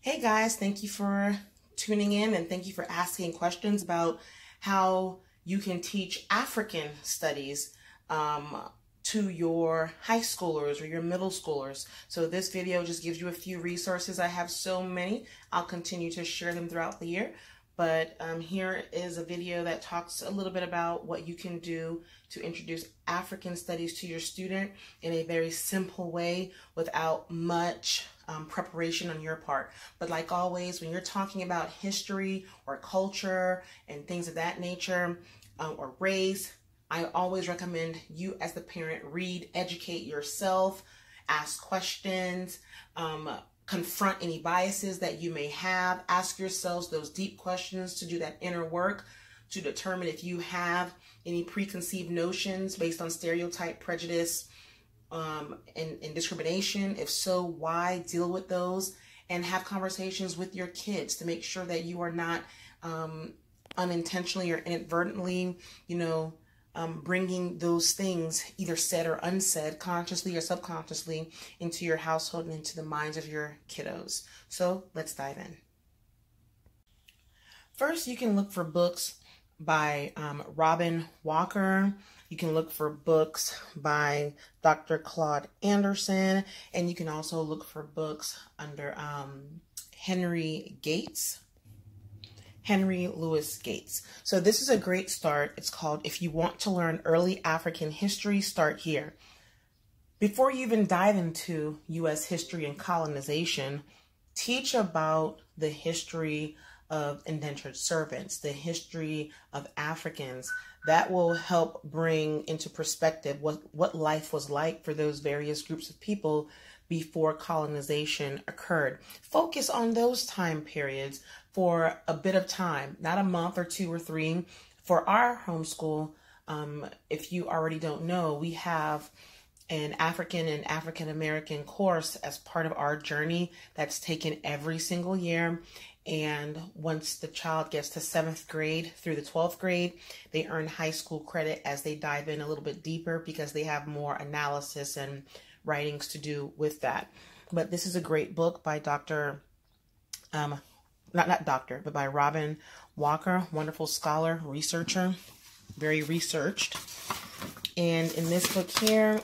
Hey guys, thank you for tuning in and thank you for asking questions about how you can teach African studies to your high schoolers or your middle schoolers. So this video just gives you a few resources. I have so many. I'll continue to share them throughout the year. But here is a video that talks a little bit about what you can do to introduce African studies to your student in a very simple way without much preparation on your part. But like always, when you're talking about history or culture and things of that nature or race, I always recommend you as the parent read, educate yourself, ask questions, confront any biases that you may have. Ask yourselves those deep questions to do that inner work to determine if you have any preconceived notions based on stereotype, prejudice, and discrimination. If so, why? Deal with those and have conversations with your kids to make sure that you are not unintentionally or inadvertently, bringing those things, either said or unsaid, consciously or subconsciously, into your household and into the minds of your kiddos. So let's dive in. First, you can look for books by Robin Walker. You can look for books by Dr. Claude Anderson, and you can also look for books under Henry Louis Gates. So this is a great start. It's called If You Want to Learn Early African History, Start Here. Before you even dive into U.S. history and colonization, teach about the history of indentured servants, the history of Africans. That will help bring into perspective what life was like for those various groups of people before colonization occurred. Focus on those time periods for a bit of time, not a month or two or three. For our homeschool, if you already don't know, we have an African and African American course as part of our journey that's taken every single year. And once the child gets to 7th grade through the 12th grade, they earn high school credit as they dive in a little bit deeper because they have more analysis and writings to do with that. But this is a great book by by Robin Walker, wonderful scholar, researcher, very researched. And in this book here,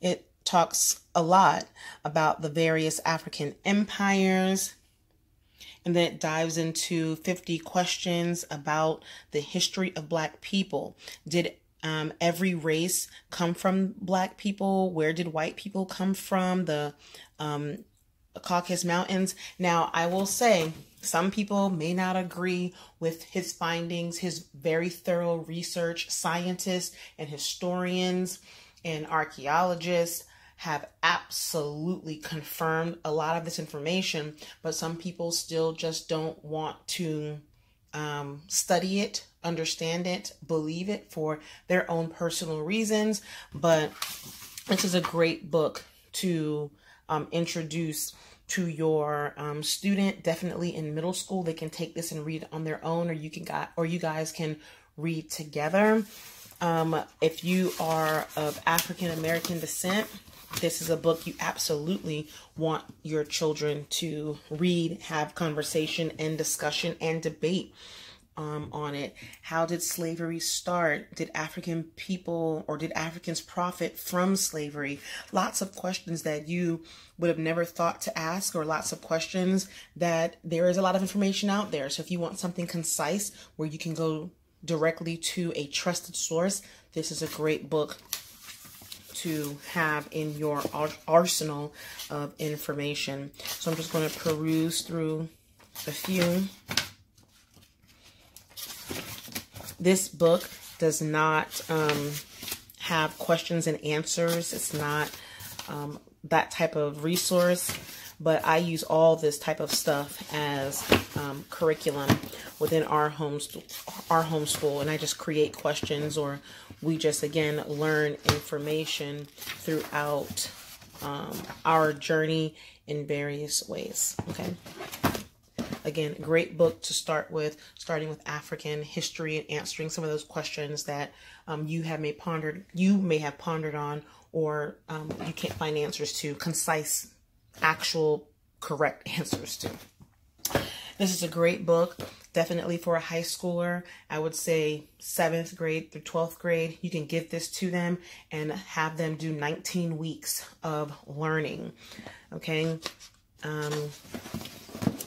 it talks a lot about the various African empires, and then it dives into 50 questions about the history of Black people. Did every race come from Black people? Where did white people come from? The Caucasus Mountains. Now, I will say, some people may not agree with his findings, his very thorough research. Scientists and historians and archaeologists have absolutely confirmed a lot of this information, but some people still just don't want to study it, understand it, believe it for their own personal reasons. But this is a great book to introduce to your student. Definitely in middle school, they can take this and read on their own, or you guys can read together. If you are of African American descent, this is a book you absolutely want your children to read, have conversation and discussion and debate on it. How did slavery start? Did African people or did Africans profit from slavery? Lots of questions that you would have never thought to ask, or lots of questions that there is a lot of information out there. So if you want something concise where you can go directly to a trusted source, this is a great book to have in your arsenal of information. So I'm just going to peruse through a few. This book does not have questions and answers. It's not that type of resource, but I use all this type of stuff as curriculum within our homeschool, and I just create questions, or we just, again, learn information throughout our journey in various ways. Okay. Again, great book to start with, starting with African history and answering some of those questions that you may have pondered on, or you can't find answers to, concise actual correct answers to. This is a great book, definitely for a high schooler. I would say 7th grade through 12th grade. You can give this to them and have them do 19 weeks of learning. Okay.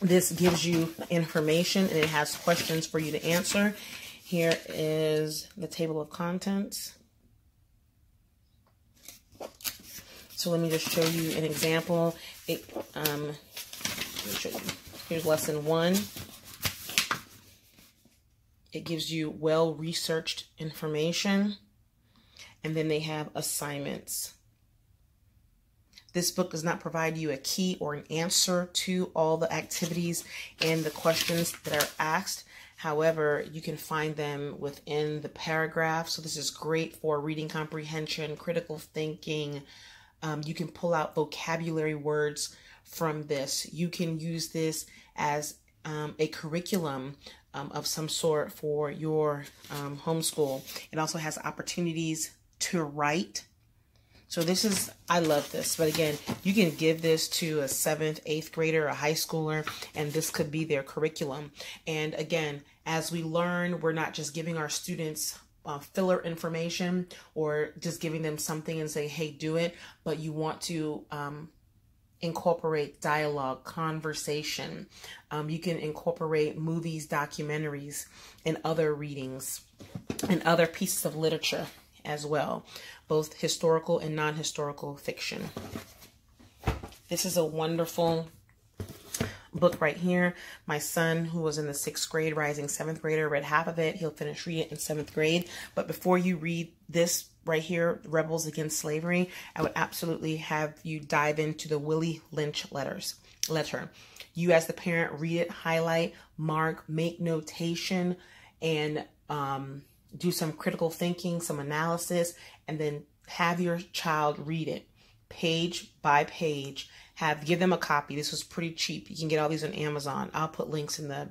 This gives you information and it has questions for you to answer. Here is the table of contents. So let me just show you an example. Let me show you. Here's lesson 1. It gives you well-researched information. And then they have assignments. This book does not provide you a key or an answer to all the activities and the questions that are asked. However, you can find them within the paragraph. So this is great for reading comprehension, critical thinking. You can pull out vocabulary words from this. You can use this as a curriculum of some sort for your homeschool. It also has opportunities to write. So this is, I love this. But again, you can give this to a 7th, 8th grader, a high schooler, and this could be their curriculum. And again, as we learn, we're not just giving our students filler information or just giving them something and say, hey, do it. But you want to incorporate dialogue, conversation. You can incorporate movies, documentaries, and other readings and other pieces of literature as well, both historical and non-historical fiction. This is a wonderful book right here. My son, who was in the 6th grade, rising 7th grader, read half of it. He'll finish reading it in 7th grade. But before you read this right here, Rebels Against Slavery, I would absolutely have you dive into the Willie Lynch letter. You as the parent, read it, highlight, mark, make notation, and do some critical thinking, some analysis, and then have your child read it page by page. Give them a copy. This was pretty cheap. You can get all these on Amazon. I'll put links in the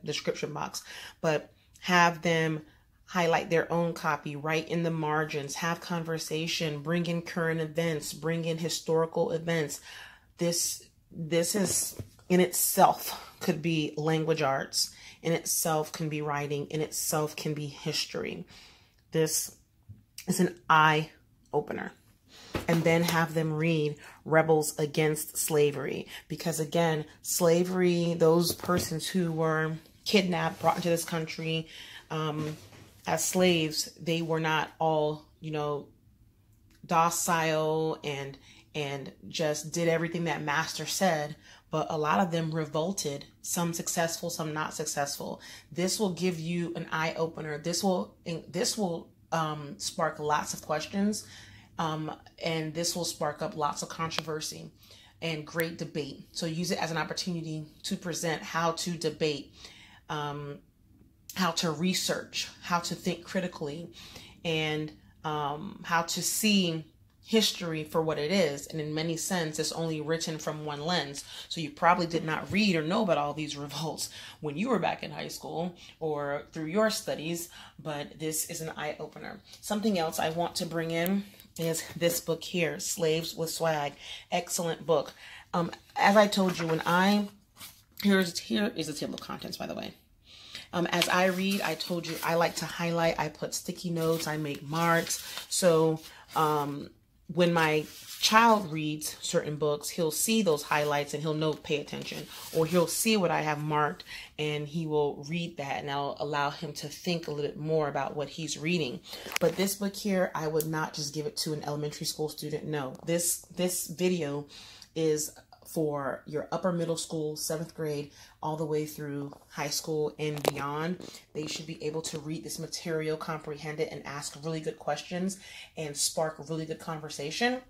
description box. But have them highlight their own copy, write in the margins, have conversation, bring in current events, bring in historical events. This is in itself could be language arts. In itself can be writing. In itself can be history. This is an eye opener. And then have them read Rebels Against Slavery. Because again, slavery, those persons who were kidnapped, brought into this country as slaves, they were not all, docile and just did everything that master said. But a lot of them revolted, some successful, some not successful. This will give you an eye opener. This will spark lots of questions. And this will spark up lots of controversy and great debate. So use it as an opportunity to present how to debate, how to research, how to think critically, and how to see history for what it is. And in many sense, it's only written from one lens. So you probably did not read or know about all these revolts when you were back in high school or through your studies, but this is an eye opener. Something else I want to bring in is this book here, Slaves with Swag. Excellent book. As I told you, here is the table of contents, by the way. As I read, I told you I like to highlight. I put sticky notes. I make marks. So when my child reads certain books, he'll see those highlights and he'll know, pay attention, or he'll see what I have marked and he will read that, and I'll allow him to think a little bit more about what he's reading. But this book here, I would not just give it to an elementary school student. No, this video is for your upper middle school, 7th grade, all the way through high school and beyond. They should be able to read this material, comprehend it, and ask really good questions and spark really good conversation.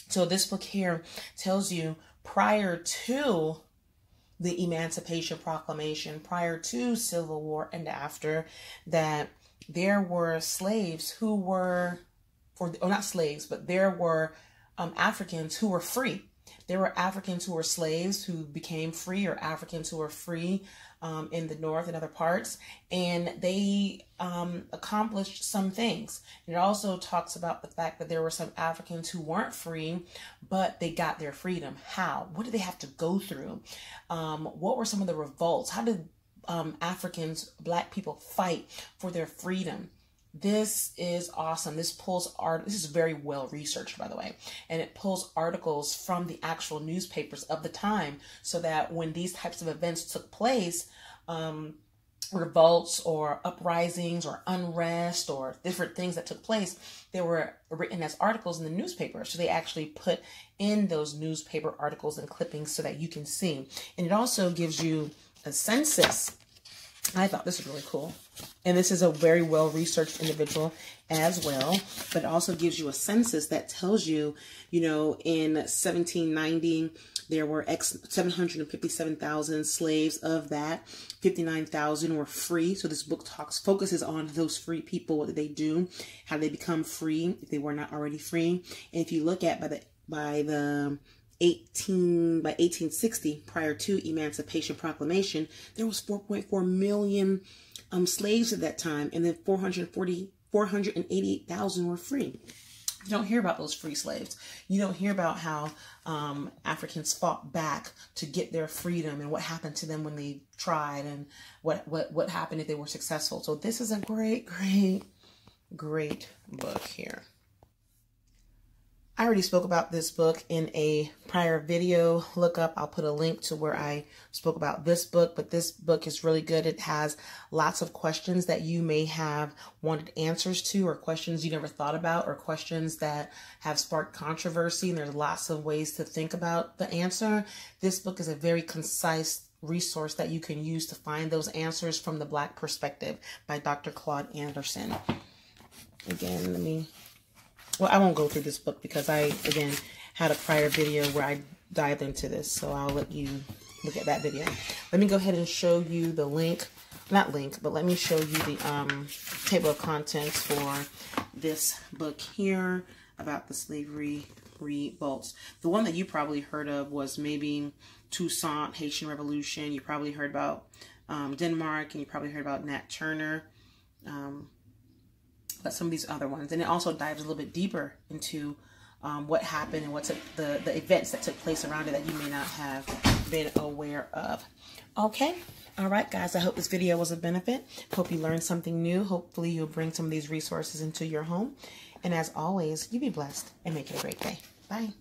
So this book here tells you prior to the Emancipation Proclamation, prior to Civil War and after, that there were slaves who were, or not slaves, but there were Africans who were free. There were Africans who were slaves who became free, or Africans who were free in the North and other parts, and they accomplished some things. And it also talks about the fact that there were some Africans who weren't free, but they got their freedom. How? What did they have to go through? What were some of the revolts? How did Africans, Black people, fight for their freedom? This is awesome. This is very well researched, by the way, and it pulls articles from the actual newspapers of the time, so that when these types of events took place, revolts or uprisings or unrest or different things that took place, they were written as articles in the newspaper. So they actually put in those newspaper articles and clippings so that you can see. And it also gives you a census. I thought this was really cool. And this is a very well-researched individual as well. But it also gives you a census that tells you, in 1790, there were 757,000 slaves. Of that, 59,000 were free. So this book focuses on those free people. What did they do? How did they become free if they were not already free? And if you look at by 1860, prior to Emancipation Proclamation, there was 4.4 million slaves at that time, and then 488,000 were free. You don't hear about those free slaves. You don't hear about how Africans fought back to get their freedom, and what happened to them when they tried, and what happened if they were successful. So this is a great, great, great book here. I already spoke about this book in a prior video. Look up, I'll put a link to where I spoke about this book, but this book is really good. It has lots of questions that you may have wanted answers to, or questions you never thought about, or questions that have sparked controversy, and there's lots of ways to think about the answer. This book is a very concise resource that you can use to find those answers from the Black perspective, by Dr. Claude Anderson. Again, I won't go through this book because I, again, had a prior video where I dived into this. So I'll let you look at that video. Let me go ahead and show you the link. Not link, but let me show you the table of contents for this book here about the slavery revolts. The one that you probably heard of was maybe Toussaint, Haitian Revolution. You probably heard about Denmark, and you probably heard about Nat Turner. But some of these other ones. And it also dives a little bit deeper into what happened and what's the events that took place around it that you may not have been aware of. Okay. All right, guys. I hope this video was a benefit. Hope you learned something new. Hopefully you'll bring some of these resources into your home. And as always, you be blessed and make it a great day. Bye.